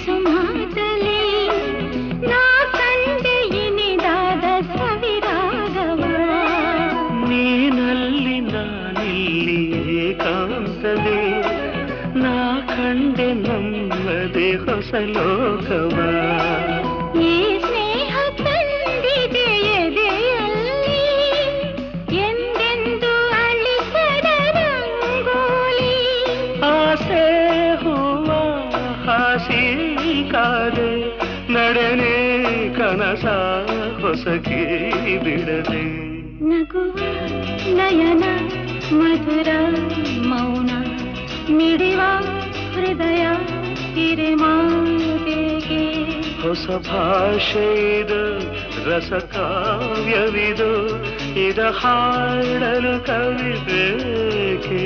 ಸುಮಾತಲಿ ನಾ ಕಂಡೆ ಇನಿದಾದ ಸವಿರಾಗವ ನೀನಲ್ಲಿ ನಾನಿಲ್ಲಿ ಏಕಾಂತದೆ ನಾ ಕಂಡೆ ನಮ್ಮದೇ ಹೊಸ ಲೋಕವ ಈ ಸ್ನೇಹ ತಂದಿದೆ ಎದೆಯಲ್ಲಿ ಎಂದೆಂದು ಅಳಿಸದ ರಂಗೋಲಿ ಆಸೆ ಹೂವ ಹಾಸಿ ಕಾದೆ ನಡೆನೆ ಕನಸ ಹೊಸಕಿ ಬಿಡದೆ ನಗುವ ನಯನ ಮಧುರ ಮೌನ ಮಿಡಿವ ಹೃದಯ ಹಿರಿಮಾತೆಗೆ ಹೊಸ ಭಾಷೆ ಇದು ರಸ ಕಾವ್ಯವಿದು ಇದ ಹಾಡಲು ಕವಿ ಬೇಕೆ